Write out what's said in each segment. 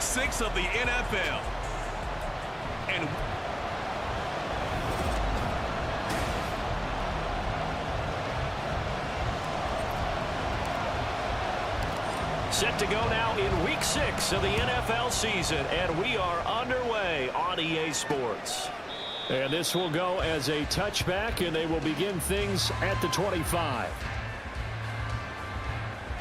Week 6 of the NFL. And set to go now in Week 6 of the NFL season, and we are underway on EA Sports. And this will go as a touchback, and they will begin things at the 25.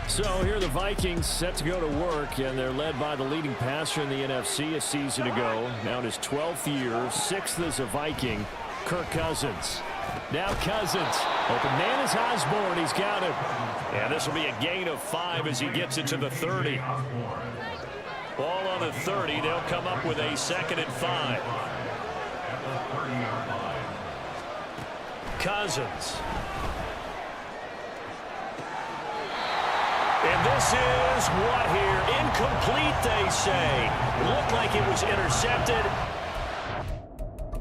So here are the Vikings set to go to work, and they're led by the leading passer in the NFC a season ago. Now in his 12th year, 6th as a Viking, Kirk Cousins. Now Cousins. Open man is Osborne. He's got it. And this will be a gain of 5 as he gets it to the 30. Ball on the 30. They'll come up with a 2nd and 5. Cousins. And this is what here? Incomplete, they say. Looked like it was intercepted.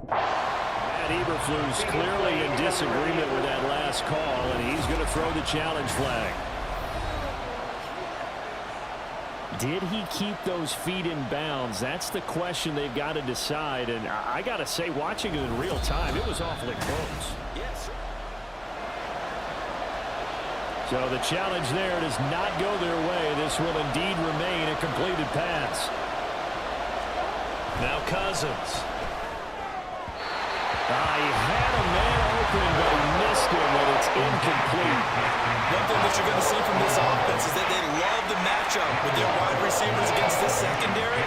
Matt Eberflus clearly in disagreement with that last call, and he's going to throw the challenge flag. Did he keep those feet in bounds? That's the question they've got to decide. And I got to say, watching it in real time, it was awfully close. Yes. So the challenge there does not go their way. This will indeed remain a completed pass. Now Cousins. He had a man open, but he missed him, and it's incomplete. One thing that you're going to see from this offense is that they love the matchup with their wide receivers against this secondary.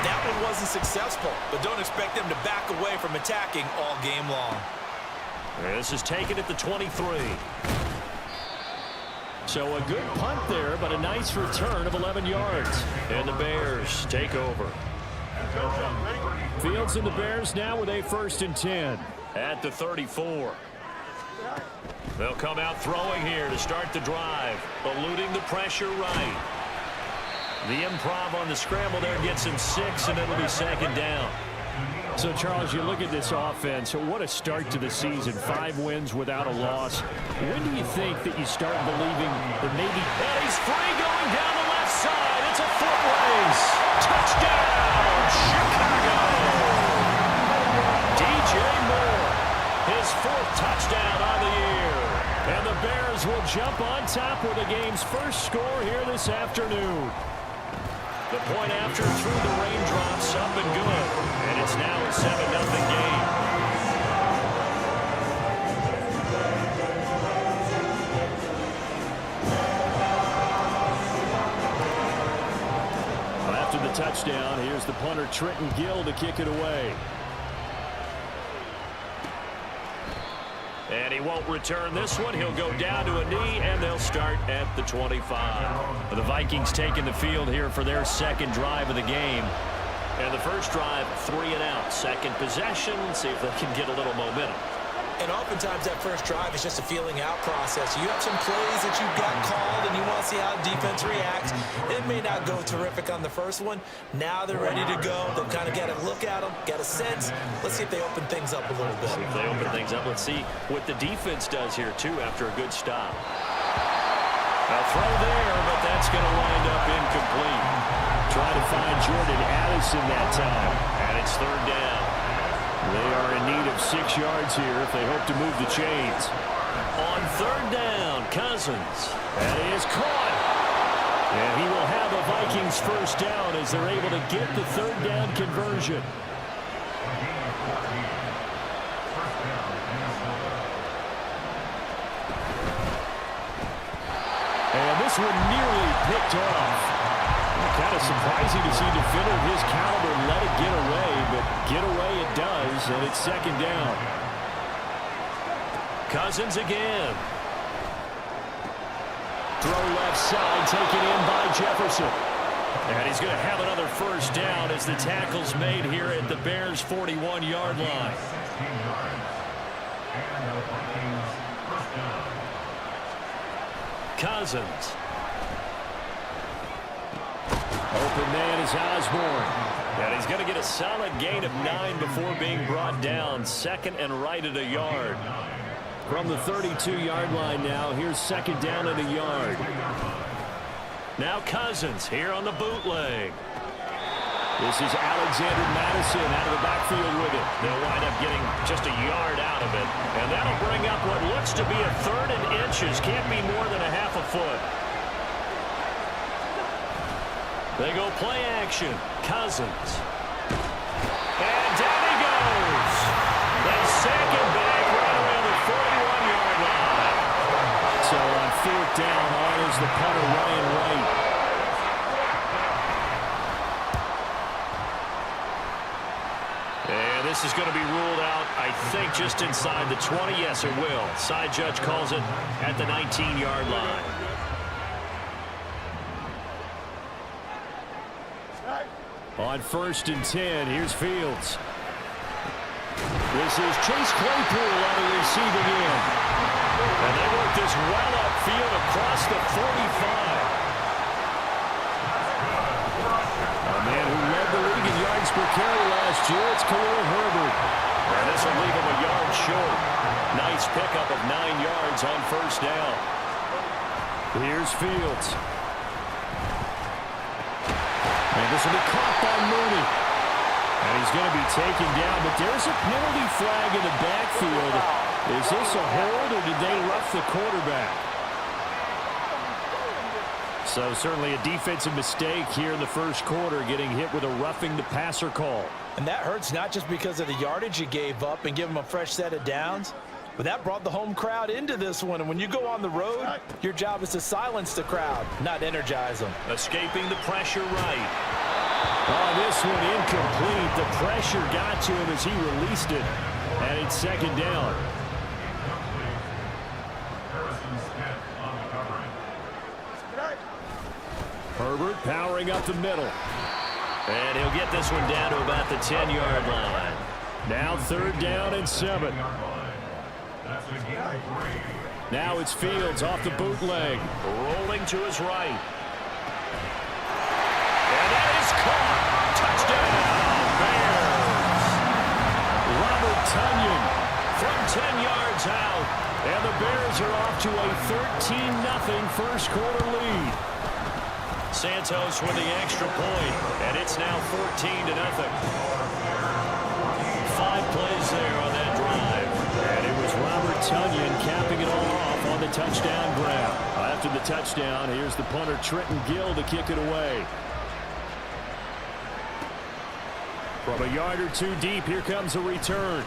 That one wasn't successful, but don't expect them to back away from attacking all game long. This is taken at the 23. So a good punt there, but a nice return of 11 yards. And the Bears take over. Fields and the Bears now with a 1st and 10 at the 34. They'll come out throwing here to start the drive, eluding the pressure right. The improv on the scramble there gets him 6, and it'll be 2nd down. So, Charles, you look at this offense, what a start to the season. 5 wins without a loss. When do you think that you start believing that maybe... And he's free going down the left side. It's a foot race. Touchdown, Chicago. DJ Moore, his 4th touchdown on the year. And the Bears will jump on top with the game's first score here this afternoon. The point after through the raindrops up and good. And it's now a 7-0 game. Well, after the touchdown, here's the punter Trenton Gill to kick it away. And he won't return this one. He'll go down to a knee, and they'll start at the 25. The Vikings taking the field here for their 2nd drive of the game. And the first drive, 3 and out. 2nd possession, see if they can get a little momentum. And oftentimes that first drive is just a feeling out process. You have some plays that you've got called and you want to see how the defense reacts. It may not go terrific on the first one. Now they're ready to go. They've kind of got a look at them, got a sense. Let's see if they open things up a little bit. See if they open things up. Let's see what the defense does here, too, after a good stop. A throw there, but that's going to wind up incomplete. Trying to find Jordan Addison that time, and it's 3rd down. They are in need of 6 yards here if they hope to move the chains. On 3rd down, Cousins. That is caught. And he will have a Vikings 1st down as they're able to get the 3rd down conversion. And this one nearly picked off. Kind of surprising to see a defender of his caliber let it get away, but get away it does, and it's 2nd down. Cousins again. Throw left side, taken in by Jefferson. And he's going to have another 1st down as the tackle's made here at the Bears' 41-yard line. Cousins. Open man is Osborne. And he's going to get a solid gain of 9 before being brought down. 2nd and right at a yard. From the 32-yard line now, here's 2nd down at a yard. Now Cousins here on the bootleg. This is Alexander Madison out of the backfield with it. They'll wind up getting just a yard out of it. And that'll bring up what looks to be a 3rd and inches. Can't be more than a half a foot. They go play action. Cousins. And down he goes. They sack it back right around the 41-yard line. So on 4th down, on is the punter, Ryan Wright. And this is going to be ruled out, I think, just inside the 20. Yes, it will. Side judge calls it at the 19-yard line. On 1st and 10, here's Fields. This is Chase Claypool on the receiving end. And they work this well upfield across the 45. A man who led the league in yards per carry last year, it's Khalil Herbert. And this will leave him a yard short. Nice pickup of 9 yards on 1st down. Here's Fields. And this will be caught by Mooney. And he's going to be taken down, but there's a penalty flag in the backfield. Is this a hold, or did they rough the quarterback? So certainly a defensive mistake here in the 1st quarter, getting hit with a roughing the passer call. And that hurts not just because of the yardage you gave up and give them a fresh set of downs, but that brought the home crowd into this one. And when you go on the road, your job is to silence the crowd, not energize them. Escaping the pressure right. Oh, this one incomplete. The pressure got to him as he released it. And it's 2nd down. Herbert powering up the middle. And he'll get this one down to about the 10-yard line. Now 3rd down and 7. Now it's Fields off the bootleg. Rolling to his right. And that is caught. Touchdown, Bears. Robert Tonyan from 10 yards out. And the Bears are off to a 13-0 first quarter lead. Santos with the extra point, and it's now 14-0. 5 plays there on that drive. And it was Robert Tonyan capping it all off on the touchdown grab. After the touchdown, here's the punter Trenton Gill to kick it away. From a yard or 2 deep, here comes a return.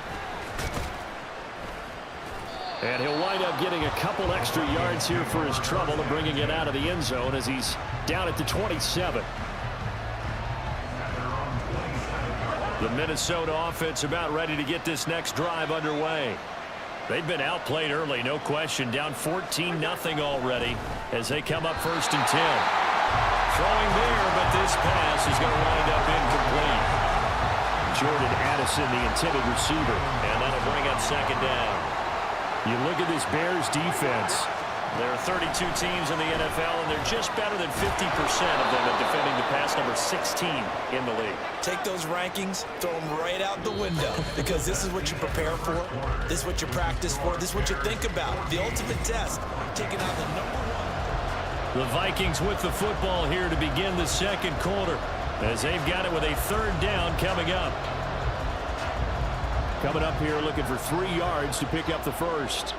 And he'll wind up getting a couple extra yards here for his trouble and bringing it out of the end zone as he's down at the 27. The Minnesota offense about ready to get this next drive underway. They've been outplayed early, no question. Down 14-0 already as they come up 1st and 10. Throwing there, but this pass is going to wind up incomplete. Jordan Addison, the intended receiver, and that'll bring up 2nd down. You look at this Bears defense. There are 32 teams in the NFL, and they're just better than 50% of them at defending the pass, number 16 in the league. Take those rankings, throw them right out the window, because this is what you prepare for, this is what you practice for, this is what you think about. The ultimate test, taking out the #1. The Vikings with the football here to begin the 2nd quarter, as they've got it with a 3rd down coming up. Coming up here looking for 3 yards to pick up the 1st.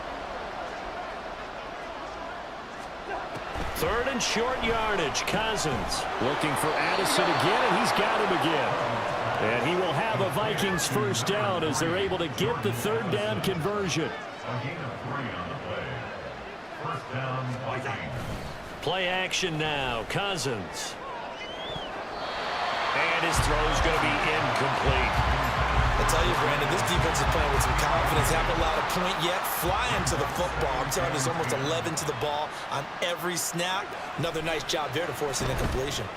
3rd and short yardage. Cousins looking for Addison again, and he's got him again. And he will have a Vikings 1st down as they're able to get the 3rd down conversion. Play action now. Cousins. And his throw's going to be incomplete. I tell you, Brandon, this defense is playing with some confidence. Haven't allowed a point yet. Flying to the football. I'm telling you, there's almost 11 to the ball on every snap. Another nice job there to force an incompletion.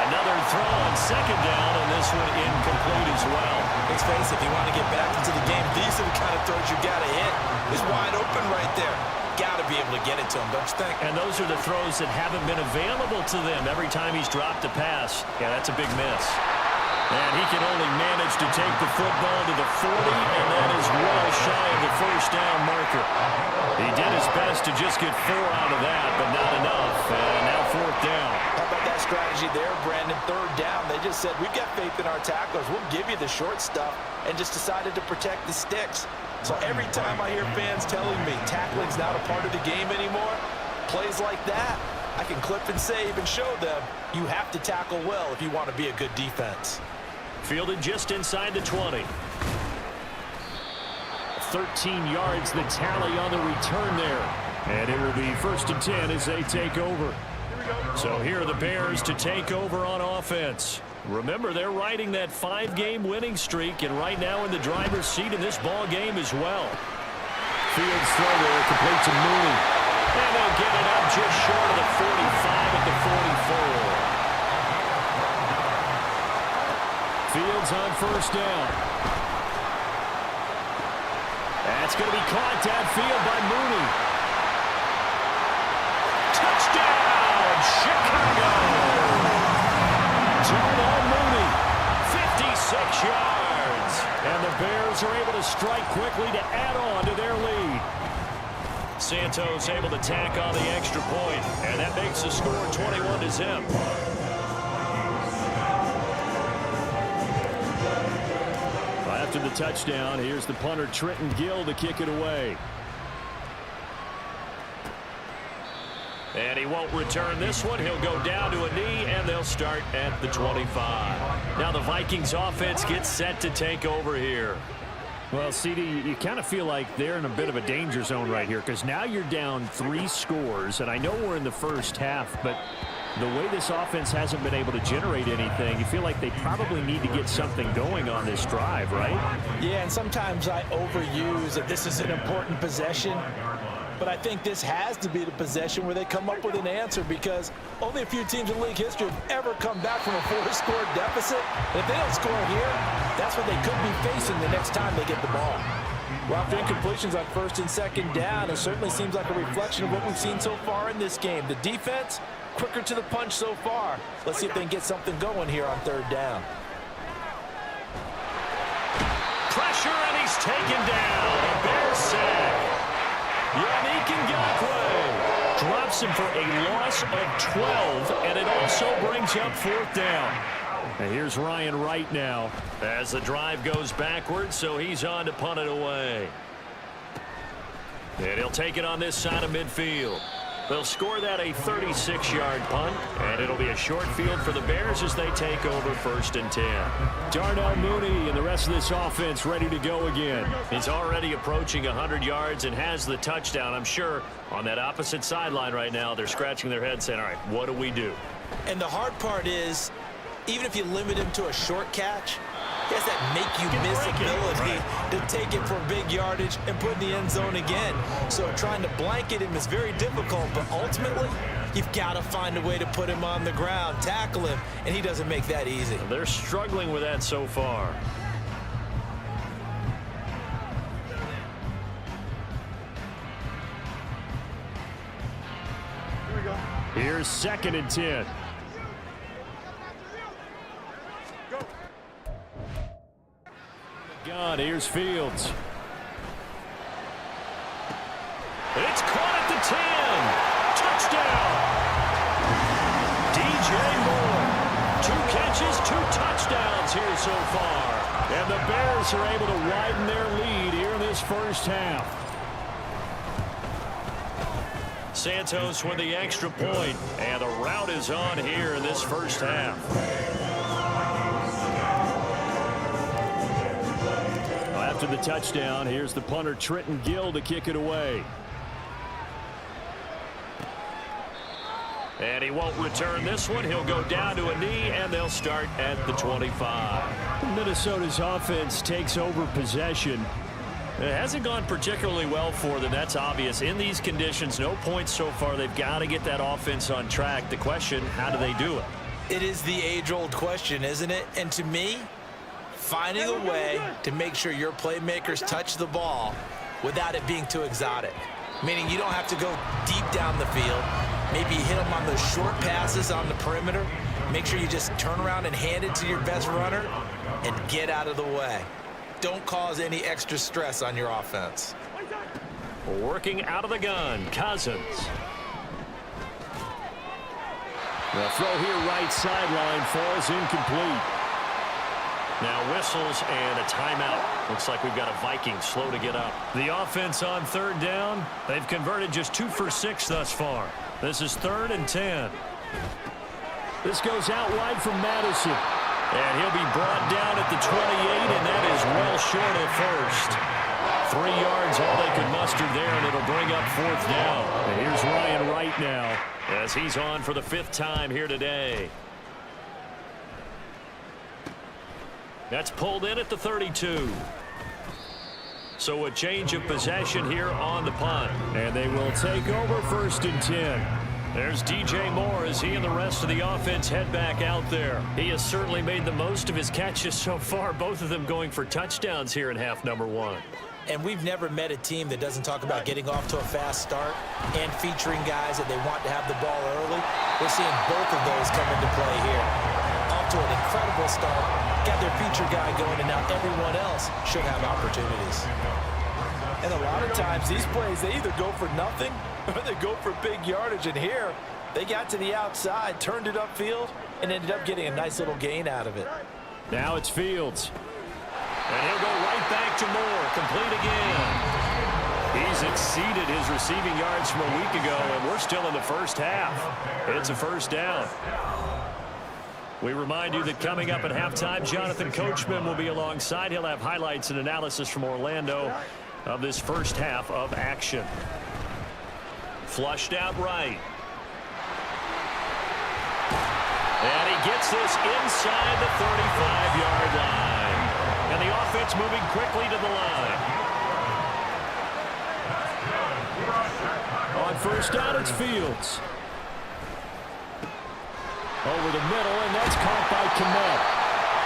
Another throw on 2nd down, and this one incomplete as well. Let's face it, if you want to get back into the game, these are the kind of throws you got to hit. It's wide open right there. Got to be able to get it to him, don't you think? And those are the throws that haven't been available to them every time he's dropped a pass. Yeah, that's a big miss. And he can only manage to take the football to the 40, and that is well shy of the first down marker. He did his best to just get 4 out of that, but not enough. And now 4th down. How about that strategy there, Brandon? 3rd down. They just said, we've got faith in our tacklers. We'll give you the short stuff, and just decided to protect the sticks. So every time I hear fans telling me tackling's not a part of the game anymore, plays like that, I can clip and save and show them you have to tackle well if you want to be a good defense. Fielded just inside the 20. 13 yards the tally on the return there. And it will be 1st and 10 as they take over. So here are the Bears to take over on offense. Remember, they're riding that 5-game winning streak, and right now in the driver's seat in this ball game as well. Fields throw there, complete to Mooney. And they'll get it up just short of the 45 at the 44. Fields on 1st down. That's going to be caught downfield by Mooney. Touchdown, Chicago! Darnell Mooney, 56 yards. And the Bears are able to strike quickly to add on to their lead. Santos able to tack on the extra point, and that makes the score 21-0. After the touchdown, here's the punter Trenton Gill to kick it away. And he won't return this one. He'll go down to a knee, and they'll start at the 25. Now the Vikings offense gets set to take over here. Well, CD, you kind of feel like they're in a bit of a danger zone right here, because now you're down 3 scores, and I know we're in the first half, but the way this offense hasn't been able to generate anything, you feel like they probably need to get something going on this drive, right? Yeah, and sometimes I overuse that this is an important possession, but I think this has to be the possession where they come up with an answer, because only a few teams in league history have ever come back from a 4-score deficit. And if they don't score here, that's what they could be facing the next time they get the ball. Well, after incompletions on 1st and 2nd down, it certainly seems like a reflection of what we've seen so far in this game. The defense, quicker to the punch so far. Let's see if they can get something going here on 3rd down. Pressure, and he's taken down. A Bears sack. Yannick Ngakoue drops him for a loss of 12, and it also brings up 4th down. And here's Ryan Wright now as the drive goes backwards, so he's on to punt it away. And he'll take it on this side of midfield. They'll score that a 36-yard punt, and it'll be a short field for the Bears as they take over 1st and 10. Darnell Mooney and the rest of this offense ready to go again. He's already approaching 100 yards and has the touchdown. I'm sure on that opposite sideline right now, they're scratching their head saying, all right, what do we do? And the hard part is, even if you limit him to a short catch, he has that make-you-miss ability to take it for big yardage and put in the end zone again. So trying to blanket him is very difficult, but ultimately, you've got to find a way to put him on the ground, tackle him, and he doesn't make that easy. They're struggling with that so far. Here we go. Here's 2nd and 10. God, here's Fields. It's caught at the 10. Touchdown. DJ Moore. 2 catches, 2 touchdowns here so far. And the Bears are able to widen their lead here in this first half. Santos with the extra point, and the route is on here in this first half. After the touchdown, here's the punter Trenton Gill to kick it away. And he won't return this one. He'll go down to a knee, and they'll start at the 25. Minnesota's offense takes over possession. It hasn't gone particularly well for them. That's obvious. In these conditions, no points so far. They've got to get that offense on track. The question, how do they do it? It is the age-old question, isn't it? And to me, finding a way to make sure your playmakers touch the ball without it being too exotic. Meaning you don't have to go deep down the field. Maybe you hit them on those short passes on the perimeter. Make sure you just turn around and hand it to your best runner and get out of the way. Don't cause any extra stress on your offense. Working out of the gun, Cousins. The throw here right sideline falls incomplete. Now whistles and a timeout. Looks like we've got a Vikings slow to get up. The offense on third down. They've converted just 2 for 6 thus far. This is 3rd and 10. This goes out wide from Madison. And he'll be brought down at the 28, and that is well short of first. 3 yards, all they could muster there, and it'll bring up 4th down. And here's Ryan Wright now, as he's on for the 5th time here today. That's pulled in at the 32. So a change of possession here on the punt. And they will take over 1st and 10. There's DJ Moore as he and the rest of the offense head back out there. He has certainly made the most of his catches so far, both of them going for touchdowns here in half number 1. And we've never met a team that doesn't talk about getting off to a fast start and featuring guys that they want to have the ball early. We're seeing both of those come into play here. Off to an incredible start, got their feature guy going, and now everyone else should have opportunities. And a lot of times these plays, they either go for nothing or they go for big yardage. And here, they got to the outside, turned it upfield, and ended up getting a nice little gain out of it. Now it's Fields. And he'll go right back to Moore, complete again. He's exceeded his receiving yards from a week ago, and we're still in the first half. It's a 1st down. We remind you that coming up at halftime, Jonathan Coachman will be alongside. He'll have highlights and analysis from Orlando of this first half of action. Flushed out right. And he gets this inside the 35-yard line. And the offense moving quickly to the line. On 1st down, it's Fields. Over the middle, and that's caught by Kmet.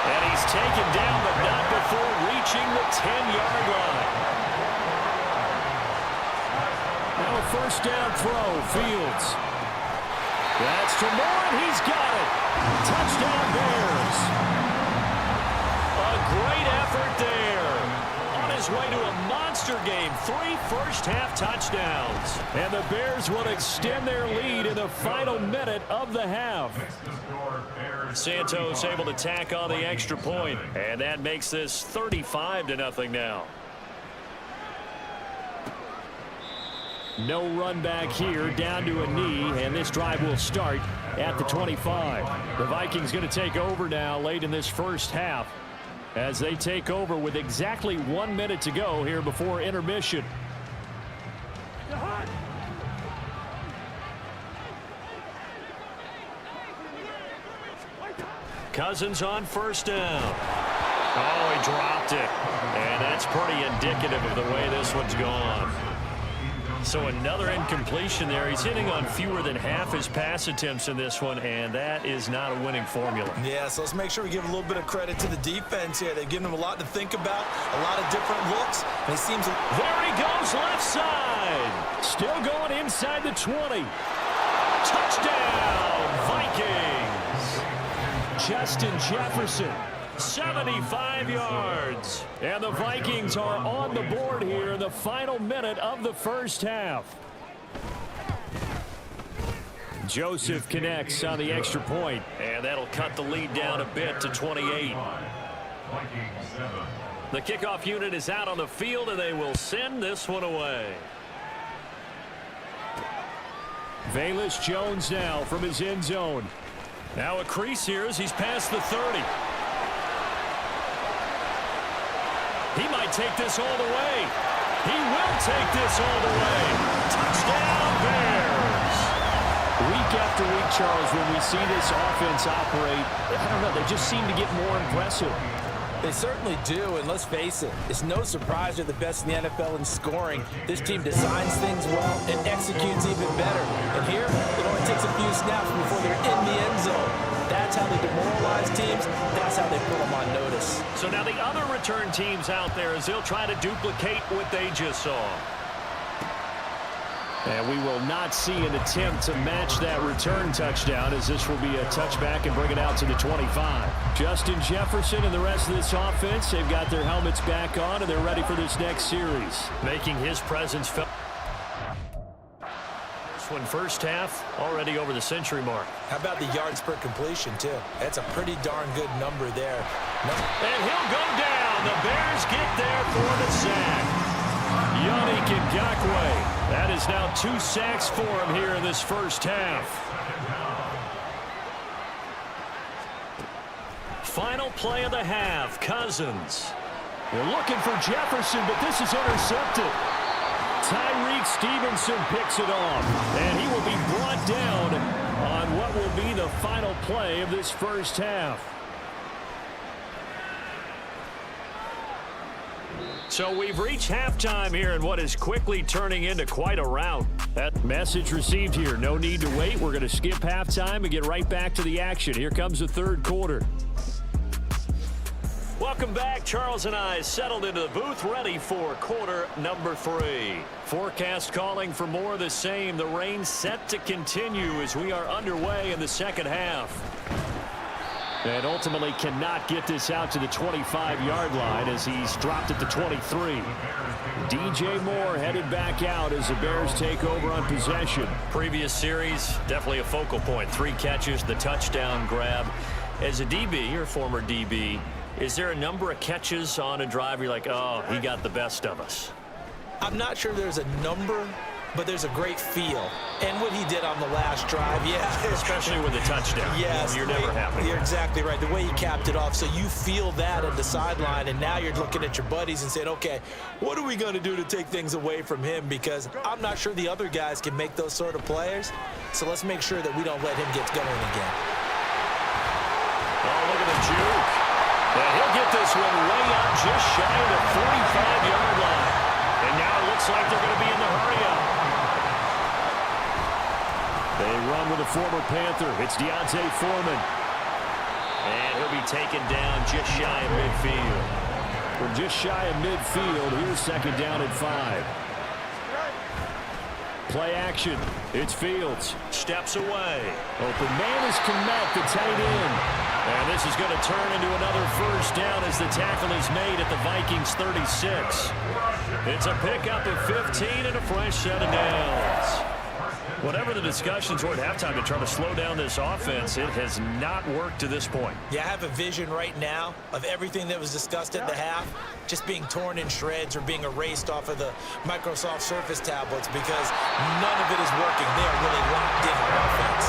And he's taken down, but not before reaching the 10-yard line. Now a 1st down throw, Fields. That's to Moore, and he's got it. Touchdown Bears. A great effort there. On his way to a monster game. 3 first-half touchdowns. And the Bears will extend their lead in the final minute of the half. Santos able to tack on the extra point. And that makes this 35-0 now. No run back here, down to a knee, and this drive will start at the 25. The Vikings going to take over now late in this first half as they take over with exactly 1 minute to go here before intermission. Cousins on 1st down. Oh, he dropped it. And that's pretty indicative of the way this one's gone. So another incompletion there. He's hitting on fewer than half his pass attempts in this one, and that is not a winning formula. Yeah, so let's make sure we give a little bit of credit to the defense here. They've given him a lot to think about, a lot of different looks, and it seems... There he goes, left side. Still going inside the 20. Touchdown, Vikings. Justin Jefferson. 75 yards. And the Vikings are on the board here in the final minute of the first half. Joseph connects on the extra point. And that'll cut the lead down a bit to 28. The kickoff unit is out on the field, and they will send this one away. Velus Jones now from his end zone. Now a crease here as he's past the 30. He might take this all the way. He will take this all the way. Touchdown, Bears. Week after week, Charles, when we see this offense operate, I don't know, they just seem to get more impressive. They certainly do, and let's face it, it's no surprise they're the best in the NFL in scoring. This team designs things well and executes even better. And here, it only takes a few snaps before they're in the end zone. That's how they demoralize teams. That's how they put them on notice. So now the other return teams out there as they'll try to duplicate what they just saw. And we will not see an attempt to match that return touchdown, as this will be a touchback and bring it out to the 25. Justin Jefferson and the rest of this offense, they've got their helmets back on, and they're ready for this next series. Making his presence felt. This one first half, already over the century mark. How about the yards per completion, too? That's a pretty darn good number there. And he'll go down. The Bears get there for the sack. Yannick Ngakoue. That is now 2 sacks for him here in this first half. Final play of the half, Cousins. They're looking for Jefferson, but this is intercepted. Tyreek Stevenson picks it off, and he will be brought down on what will be the final play of this first half. So we've reached halftime here in what is quickly turning into quite a rout. That message received here. No need to wait. We're going to skip halftime and get right back to the action. Here comes the third quarter. Welcome back. Charles and I settled into the booth, ready for quarter number 3. Forecast calling for more of the same. The rain set to continue as we are underway in the second half. And ultimately cannot get this out to the 25-yard line as he's dropped at the 23. DJ Moore headed back out as the Bears take over on possession. Previous series, definitely a focal point. 3 catches, the touchdown grab. As a DB, your former DB, is there a number of catches on a drive you're like, oh, he got the best of us? I'm not sure there's a number, but there's a great feel. And what he did on the last drive, yeah. Especially with the touchdown. Yes. You're never happy. You're exactly right. The way he capped it off, so you feel that at the sideline, and now you're looking at your buddies and saying, okay, what are we going to do to take things away from him? Because I'm not sure the other guys can make those sort of players. So let's make sure that we don't let him get going again. Oh, look at the juke. And he'll get this one way up just shy of the 45-yard line. And now it looks like they're going to be in the hurry-up. They run with a former Panther. It's Deontay Foreman. And he'll be taken down just shy of midfield. From just shy of midfield, here's second down at 5. Play action. It's Fields. Steps away. Open man is Kmet, the tight end. And this is going to turn into another first down as the tackle is made at the Vikings 36. It's a pickup of 15 and a fresh set of downs. Whatever the discussions were at halftime to try to slow down this offense, it has not worked to this point. Yeah, I have a vision right now of everything that was discussed at the half just being torn in shreds or being erased off of the Microsoft Surface tablets because none of it is working. They are really locked in on offense.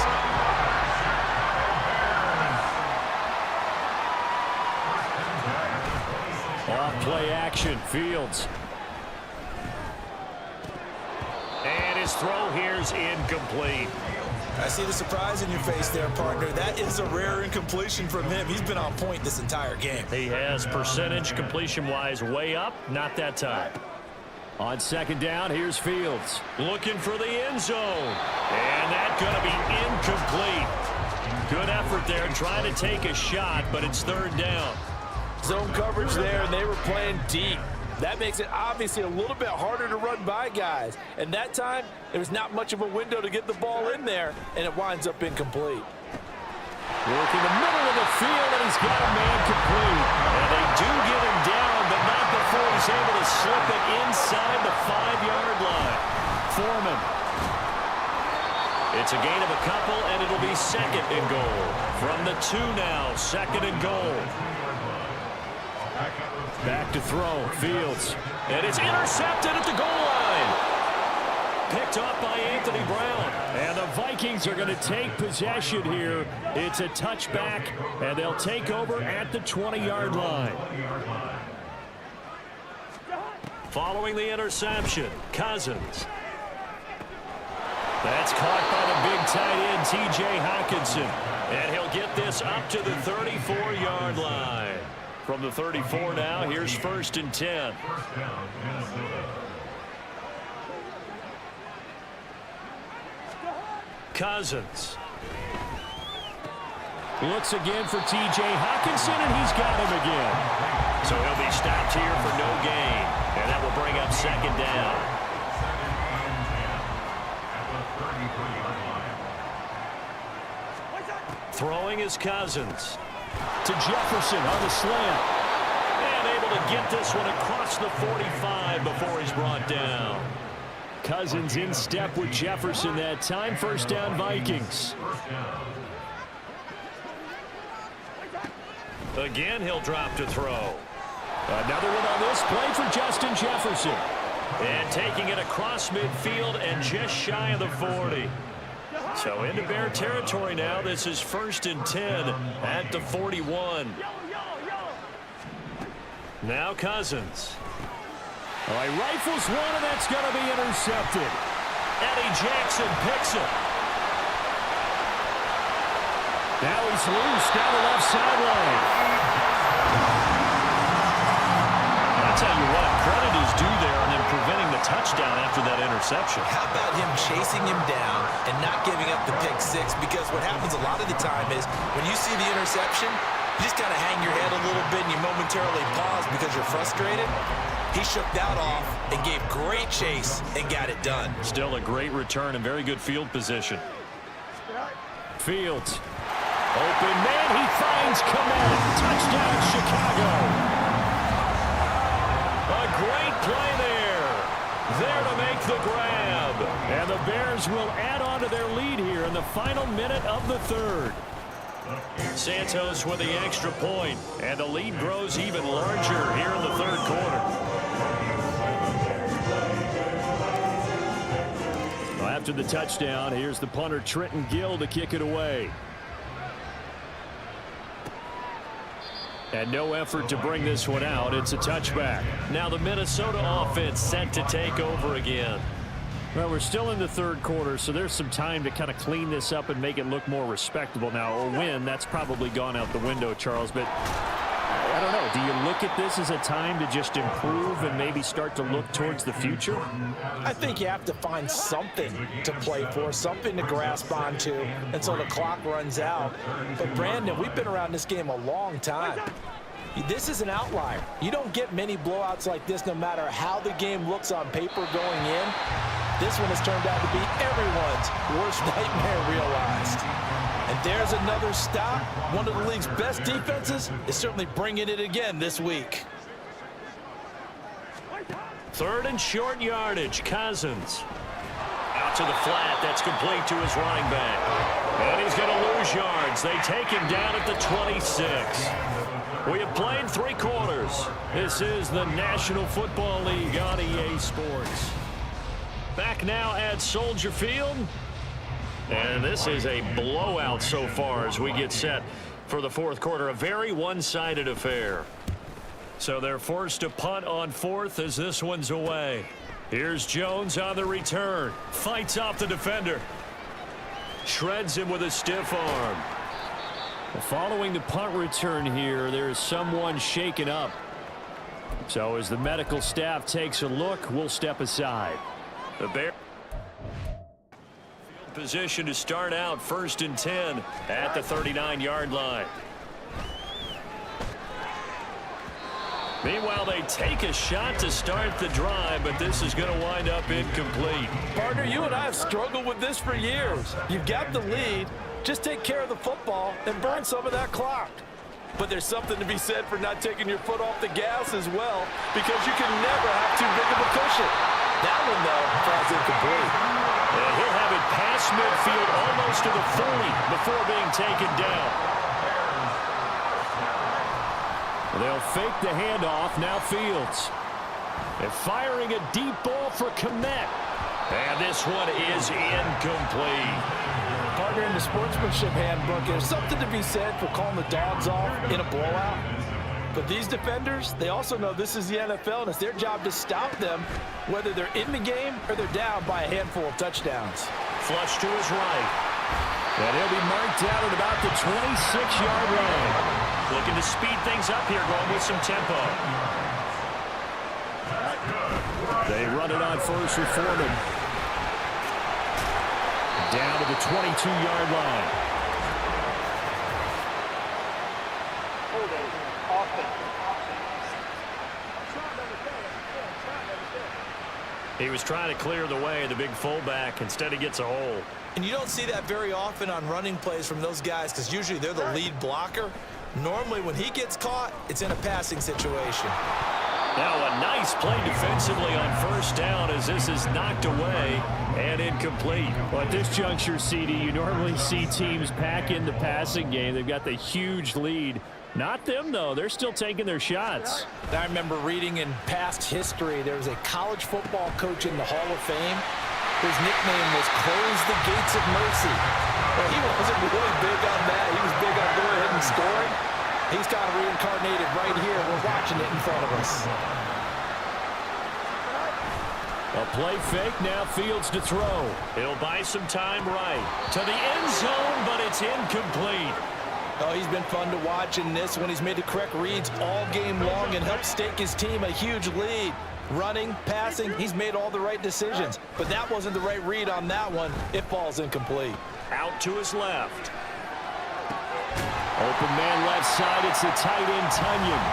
Off play action, Fields. And his throw here's incomplete. I see the surprise in your face there, partner. That is a rare incompletion from him. He's been on point this entire game. He has percentage completion-wise way up, not that time. On second down, here's Fields. Looking for the end zone. And that's going to be incomplete. Good effort there, trying to take a shot, but it's third down. Zone coverage there, and they were playing deep. That makes it obviously a little bit harder to run by guys. And that time, there was not much of a window to get the ball in there, and it winds up incomplete. Working the middle of the field, and he's got a man complete. And they do get him down, but not before he's able to slip it inside the 5-yard line. Foreman. It's a gain of a couple, and it'll be second and goal. From the 2 now, second and goal. Back to throw, Fields. And it's intercepted at the goal line. Picked up by Anthony Brown. And the Vikings are going to take possession here. It's a touchback, and they'll take over at the 20-yard line. Following the interception, Cousins. That's caught by the big tight end, T.J. Hockenson. And he'll get this up to the 34-yard line. From the 34 now, here's first and 10. Cousins. Looks again for T.J. Hockenson, and he's got him again. So he'll be stopped here for no gain. And that will bring up second down. Throwing is Cousins. To Jefferson on the slant. And able to get this one across the 45 before he's brought down. Cousins in step with Jefferson that time. First down, Vikings. Again, he'll drop to throw. Another one on this play for Justin Jefferson. And taking it across midfield and just shy of the 40. So into Bear territory now. This is 1st and 10 at the 41. Now Cousins. All right, rifles one, and that's going to be intercepted. Eddie Jackson picks it. Now he's loose down the left sideline. I'll tell you what, credit is due there on him preventing the touchdown after that interception. How about him chasing him down and not giving up the pick six? Because what happens a lot of the time is when you see the interception, you just kind of hang your head a little bit and you momentarily pause because you're frustrated. He shook that off and gave great chase and got it done. Still a great return and very good field position. Fields. Open man, he finds Komet. Touchdown, Chicago. A great play there. There to make the grab. And the Bears will add on to their lead here in the final minute of the third. Santos with the extra point, and the lead grows even larger here in the third quarter. Well, after the touchdown, here's the punter Trenton Gill to kick it away. And no effort to bring this one out. It's a touchback. Now the Minnesota offense set to take over again. Well, we're still in the third quarter, so there's some time to kind of clean this up and make it look more respectable. Now, a win, that's probably gone out the window, Charles, but I don't know. Do you look at this as a time to just improve and maybe start to look towards the future? I think you have to find something to play for, something to grasp onto until the clock runs out. But, Brandon, we've been around this game a long time. This is an outlier. You don't get many blowouts like this no matter how the game looks on paper going in. This one has turned out to be everyone's worst nightmare realized. And there's another stop. One of the league's best defenses is certainly bringing it again this week. Third and short yardage, Cousins. Out to the flat, that's complete to his running back. And he's going to lose yards. They take him down at the 26. We have played 3 quarters. This is the National Football League on EA Sports. Back now at Soldier Field. And this is a blowout so far as we get set for the fourth quarter. A very one-sided affair. So they're forced to punt on 4th as this one's away. Here's Jones on the return. Fights off the defender. Shreds him with a stiff arm. Following the punt return here, there's someone shaken up. So as the medical staff takes a look, we'll step aside. The Bears field position to start out 1st and 10 at the 39-yard line. Meanwhile, they take a shot to start the drive, but this is going to wind up incomplete. Partner, you and I have struggled with this for years. You've got the lead. Just take care of the football and burn some of that clock. But there's something to be said for not taking your foot off the gas as well, because you can never have too big of a cushion. That one, though, falls incomplete. And he'll have it past midfield almost to the 40 before being taken down. They'll fake the handoff. Now Fields. And firing a deep ball for Komet. And this one is incomplete. Partner, in the sportsmanship handbook, there's something to be said for calling the dogs off in a blowout. But these defenders, they also know this is the NFL, and it's their job to stop them, whether they're in the game or they're down by a handful of touchdowns. Flush to his right. And he'll be marked out at about the 26-yard line. Looking to speed things up here, going with some tempo. They run it on first with Foreman. Down to the 22-yard line. He was trying to clear the way, the big fullback. Instead, he gets a hole. And you don't see that very often on running plays from those guys because usually they're the lead blocker. Normally, when he gets caught, it's in a passing situation. Now a nice play defensively on first down as this is knocked away and incomplete. Well, at this juncture, CD, you normally see teams pack in the passing game. They've got the huge lead. Not them, though. They're still taking their shots. I remember reading in past history, there was a college football coach in the Hall of Fame. His nickname was Close the Gates of Mercy. Well, he wasn't really big on that. He was big on going ahead and scoring. He's kind of reincarnated right here. We're watching it in front of us. A play fake, now Fields to throw. He'll buy some time right to the end zone, but it's incomplete. Oh, he's been fun to watch in this one. He's made the correct reads all game long and helped stake his team a huge lead. Running, passing, he's made all the right decisions. But that wasn't the right read on that one. It falls incomplete. Out to his left. Open man left side, it's the tight end, Tunyon.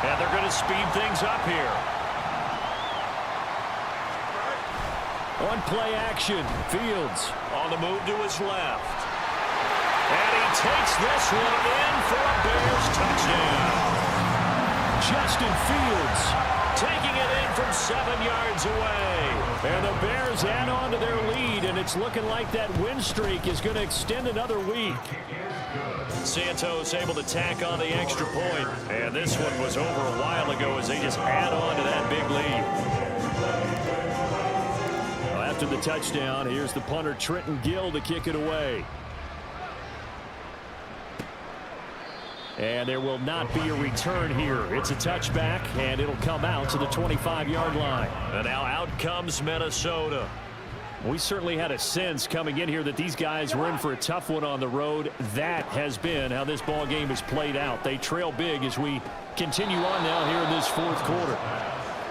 And they're going to speed things up here. On play action, Fields. On the move to his left. And he takes this one in for a Bears touchdown. Justin Fields taking it in from 7 yards away. And the Bears add on to their lead, and it's looking like that win streak is going to extend another week. Santos able to tack on the extra point. And this one was over a while ago as they just add on to that big lead. Well, after the touchdown, here's the punter Trenton Gill to kick it away. And there will not be a return here. It's a touchback, and it'll come out to the 25-yard line. And now out comes Minnesota. We certainly had a sense coming in here that these guys were in for a tough one on the road. That has been how this ball game has played out. They trail big as we continue on now here in this fourth quarter.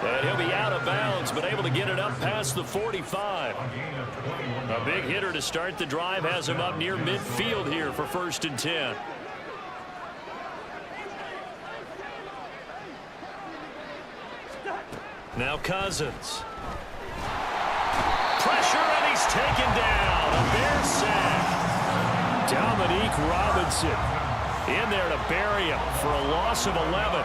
And he'll be out of bounds, but able to get it up past the 45. A big hitter to start the drive has him up near midfield here for 1st and 10. Now Cousins. Pressure, and he's taken down. A Bear sack. Dominique Robinson in there to bury him for a loss of 11.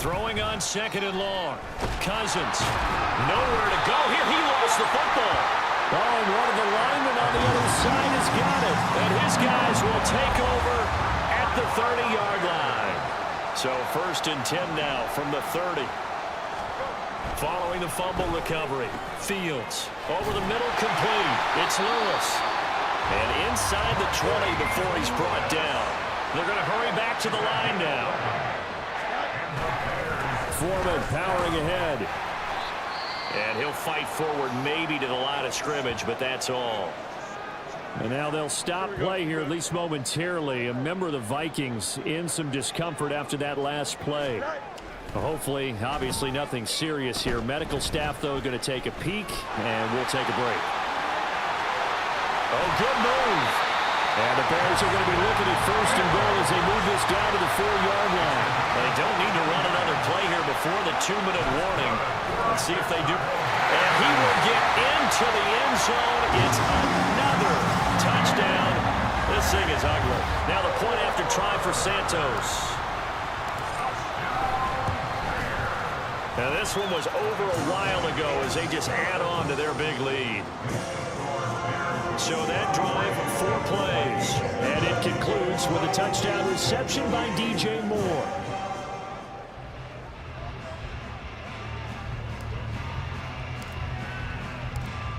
Throwing on 2nd and long. Cousins. Nowhere to go here. He lost the football. Oh, and one of the linemen on the other side has got it. And his guys will take over at the 30-yard line. So 1st and 10 now from the 30. Following the fumble recovery. Fields over the middle, complete. It's Lewis. And inside the 20 before he's brought down. They're going to hurry back to the line now. Foreman powering ahead. And he'll fight forward maybe to the line of scrimmage, but that's all. And now they'll stop play here, at least momentarily. A member of the Vikings in some discomfort after that last play. Hopefully, obviously nothing serious here. Medical staff, though, going to take a peek, and we'll take a break. Oh, good move. And the Bears are going to be looking at 1st and goal as they move this down to the 4-yard line. They don't need to run another play here before the 2-minute warning. Let's see if they do. And he will get into the end zone. It's another touchdown. This thing is ugly. Now the point after try for Santos. Now this one was over a while ago as they just add on to their big lead. So that drive, 4 plays. And it concludes with a touchdown reception by DJ Moore.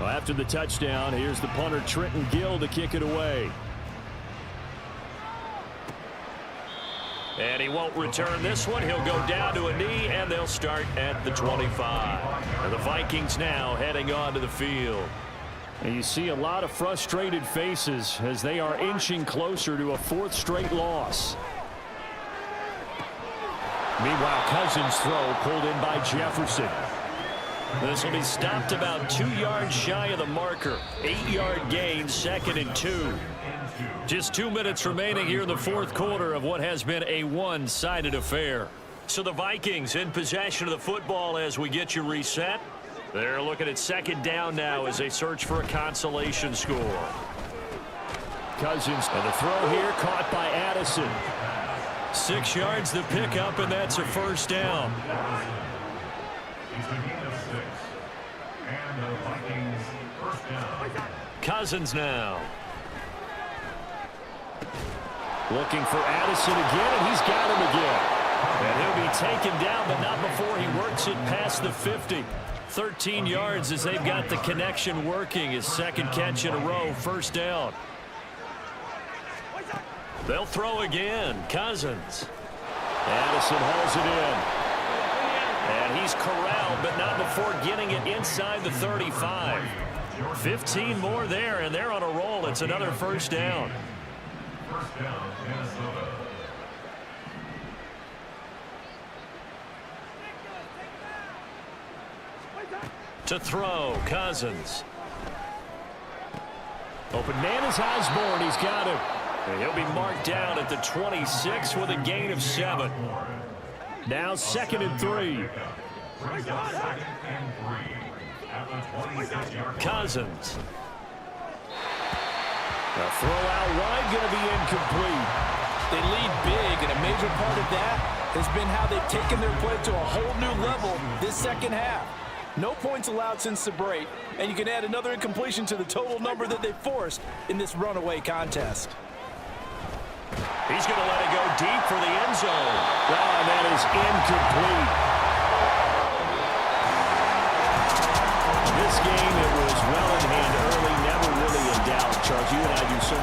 Well, after the touchdown, here's the punter Trenton Gill to kick it away. And he won't return this one. He'll go down to a knee, and they'll start at the 25. And the Vikings now heading onto the field. And you see a lot of frustrated faces as they are inching closer to a 4th straight loss. Meanwhile, Cousins' throw pulled in by Jefferson. This will be stopped about 2 yards shy of the marker. 8-yard gain, 2nd and 2. Just 2 minutes remaining here in the 4th quarter of what has been a one-sided affair. So the Vikings in possession of the football as we get you reset. They're looking at second down now as they search for a consolation score. Cousins, and the throw here caught by Addison. 6 yards to pick up, and that's a first down. Cousins now. Looking for Addison again, and he's got him again. And he'll be taken down, but not before he works it past the 50. 13 yards as they've got the connection working. His second catch in a row, first down. They'll throw again. Cousins. Addison hauls it in. And he's corralled, but not before getting it inside the 35. 15 more there, and they're on a roll. It's another first down. To throw, Cousins. Open man is Osborne. He's got him. And he'll be marked down at the 26 with a gain of 7. Now 2nd and 3. Cousins. A throw out wide, going to be incomplete. They lead big, and a major part of that has been how they've taken their play to a whole new level this second half. No points allowed since the break, and you can add another incompletion to the total number that they forced in this runaway contest. He's going to let it go deep for the end zone. Oh, that is incomplete. This game, it was well in hand early, never really in doubt. Charles, you and I do so